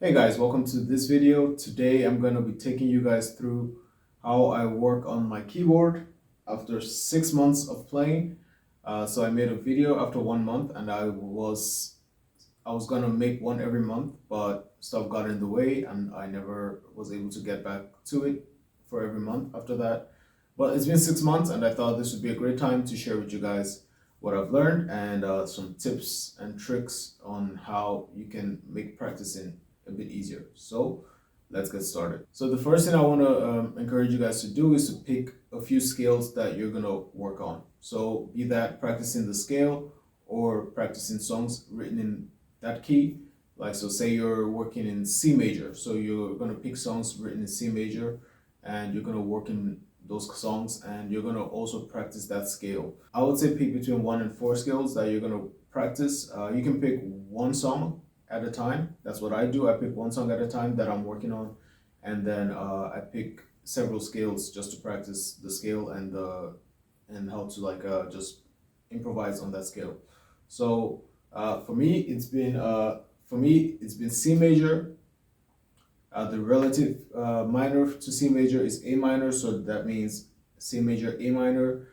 Hey guys, welcome to this video. Today I'm going to be taking you guys through how I work on my keyboard after 6 months of playing. So I made a video after 1 month and I was gonna make one every month, but stuff got in the way and I never was able to get back to it for every month after that. But it's been 6 months and I thought this would be a great time to share with you guys what I've learned and some tips and tricks on how you can make practicing a bit easier. So let's get started. So the first thing I want to encourage you guys to do is to pick a few scales that you're going to work on. So be that practicing the scale or practicing songs written in that key. Like, so say you're working in C major. So you're going to pick songs written in C major and you're going to work in those songs and you're going to also practice that scale. I would say pick between 1 and 4 scales that you're going to practice. You can pick one song at a time. That's what I do. I pick one song at a time that I'm working on, and then I pick several scales just to practice the scale and how to just improvise on that scale. So for me, it's been C major. The relative minor to C major is A minor, so that means C major, A minor.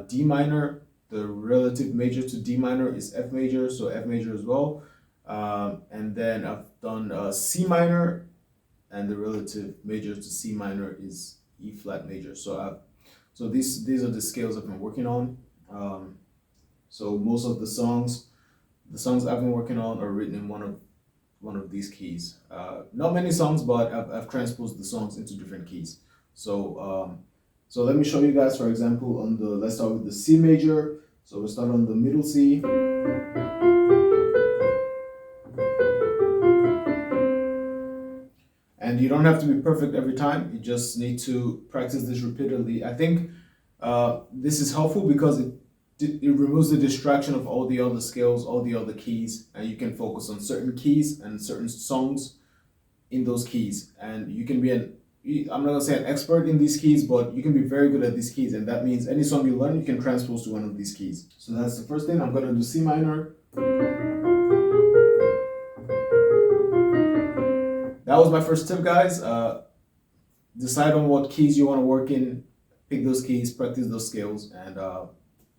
D minor, the relative major to D minor is F major, so F major as well. And then I've done C minor, and the relative major to C minor is E flat major. So these are the scales I've been working on. So most of the songs I've been working on are written in one of these keys. Not many songs, but I've transposed the songs into different keys. So let me show you guys, for example, let's start with the C major. So we'll start on the middle C. And you don't have to be perfect every time. You just need to practice this repeatedly. I think this is helpful because it removes the distraction of all the other scales, all the other keys, and you can focus on certain keys and certain songs in those keys. And you can I'm not gonna say an expert in these keys, but you can be very good at these keys. And that means any song you learn, you can transpose to one of these keys. So that's the first thing. I'm gonna do C minor. That was my first tip, guys. Decide on what keys you want to work in, pick those keys, practice those scales, and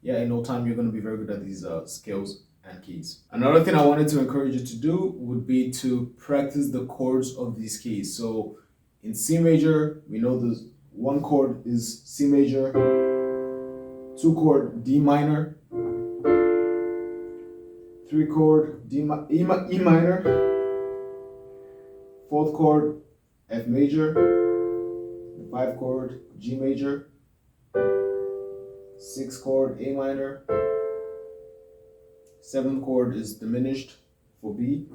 yeah, in no time you're going to be very good at these scales and keys. Another thing I wanted to encourage you to do would be to practice the chords of these keys. So in C major, we know the one chord is C major, 2 chord D minor, 3 chord E minor, 4th chord F major, 5 chord G major, 6 chord A minor, 7th chord is diminished for B.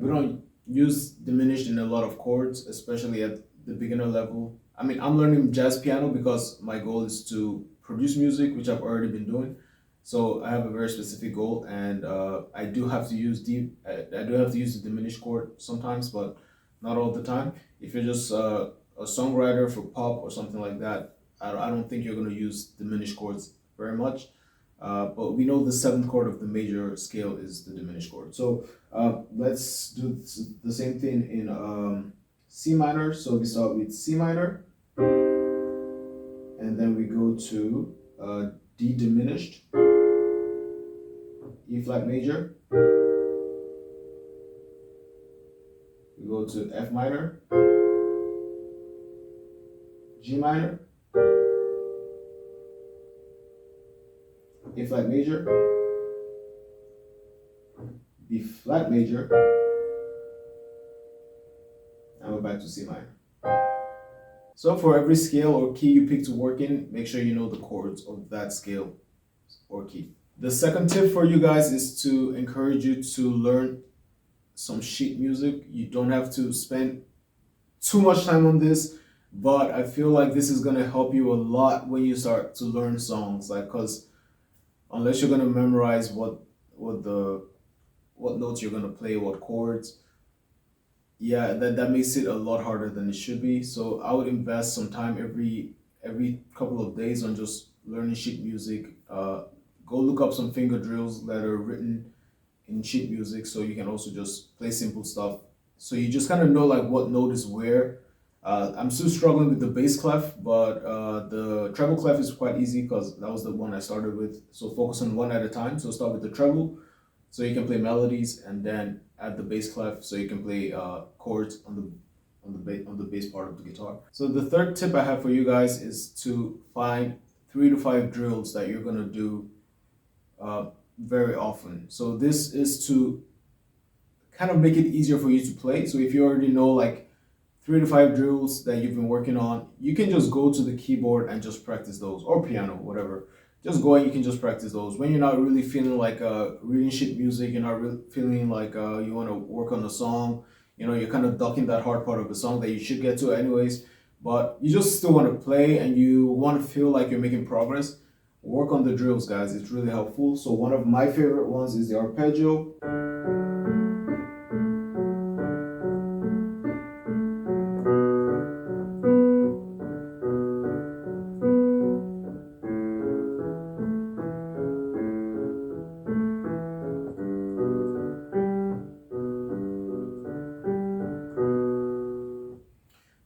We don't use diminished in a lot of chords, especially at the beginner level. I mean, I'm learning jazz piano because my goal is to produce music, which I've already been doing. So I have a very specific goal, and I do have to use the diminished chord sometimes, but not all the time. If you're just a songwriter for pop or something like that, I don't think you're going to use diminished chords very much. But we know the 7th chord of the major scale is the diminished chord. So let's do the same thing in C minor. So we start with C minor, and then we go to D diminished, E flat major, we go to F minor, G minor, A flat major, B flat major, and we're back to C minor. So for every scale or key you pick to work in, make sure you know the chords of that scale or key. The second tip for you guys is to encourage you to learn some sheet music. You don't have to spend too much time on this, but I feel like this is gonna help you a lot when you start to learn songs. Like, cause unless you're gonna memorize what notes you're gonna play, what chords, yeah, that makes it a lot harder than it should be. So I would invest some time every couple of days on just learning sheet music. Go look up some finger drills that are written in sheet music, so you can also just play simple stuff. So you just kind of know like what note is where. I'm still struggling with the bass clef, but the treble clef is quite easy because that was the one I started with. So focus on one at a time. So start with the treble, so you can play melodies, and then add the bass clef, so you can play chords on the bass part of the guitar. So the third tip I have for you guys is to find 3 to 5 drills that you're gonna do very often. So this is to kind of make it easier for you to play. So if you already know like 3 to 5 drills that you've been working on, you can just go to the keyboard and just practice those, or piano, whatever. Just go and you can just practice those. When you're not really feeling like reading sheet music, you're not really feeling like you want to work on the song, you're kind of ducking that hard part of the song that you should get to anyways, but you just still want to play and you want to feel like you're making progress. Work on the drills, guys. It's really helpful. So one of my favorite ones is the arpeggio.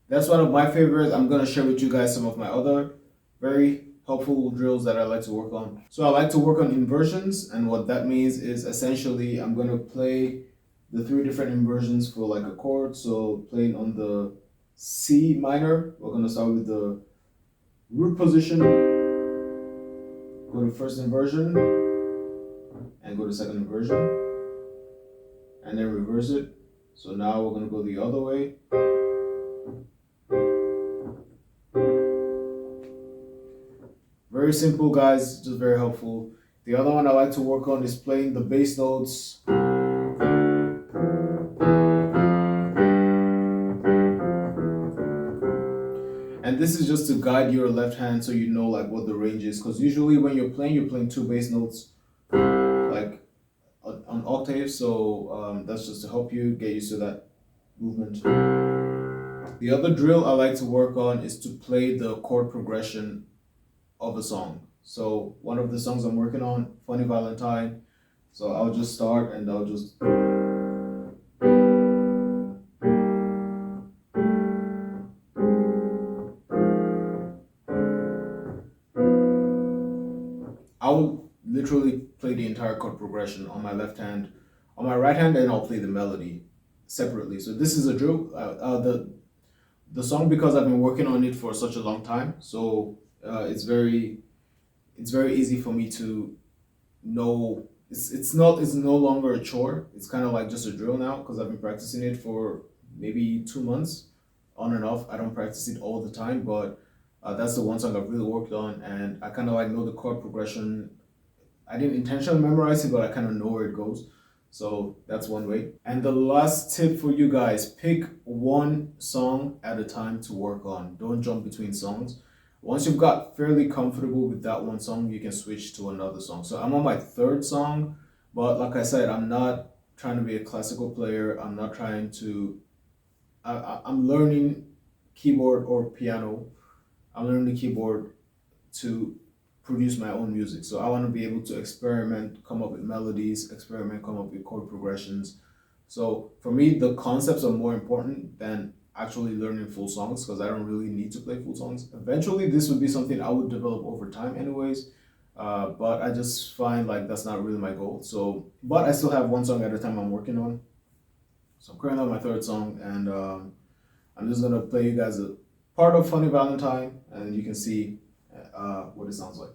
That's one of my favorites. I'm gonna share with you guys some of my other very helpful drills that I like to work on. So I like to work on inversions, and what that means is essentially I'm gonna play the 3 different inversions for like a chord. So playing on the C minor, we're gonna start with the root position, go to first inversion, and go to second inversion, and then reverse it. So now we're gonna go the other way. Very simple, guys, just very helpful. The other one I like to work on is playing the bass notes. And this is just to guide your left hand so you know like what the range is. Because usually when you're playing 2 bass notes like on octaves. So that's just to help you get used to that movement. The other drill I like to work on is to play the chord progression of a song. So one of the songs I'm working on, Funny Valentine. So I'll just start and I'll just I will literally play the entire chord progression on my left hand. On my right hand, then I'll play the melody separately. So this is a drill. The song, because I've been working on it for such a long time, so it's very easy for me to know. It's no longer a chore. It's kind of like just a drill now because I've been practicing it for maybe 2 months on and off. I don't practice it all the time, but that's the one song I've really worked on, and I kind of like know the chord progression. I didn't intentionally memorize it, but I kind of know where it goes. So that's one way. And the last tip for you guys, pick one song at a time to work on. Don't jump between songs. Once you've got fairly comfortable with that one song, you can switch to another song. So I'm on my 3rd song, but like I said, I'm not trying to be a classical player. I'm not trying to, I'm learning keyboard or piano. I'm learning the keyboard to produce my own music. So I want to be able to experiment, come up with melodies, experiment, come up with chord progressions. So for me, the concepts are more important than actually learning full songs because I don't really need to play full songs. Eventually, this would be something I would develop over time anyways. But I just find like that's not really my goal. So, but I still have one song at a time I'm working on. So I'm currently on my 3rd song, and I'm just gonna play you guys a part of Funny Valentine, and you can see what it sounds like.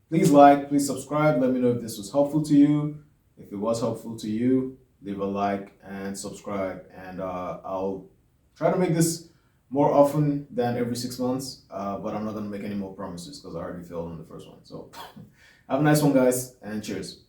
Please like, please subscribe. Let me know if this was helpful to you. If if it was helpful to you, leave a like and subscribe, and I'll try to make this more often than every 6 months, but I'm not going to make any more promises because I already failed on the first one. So have a nice one, guys, and cheers.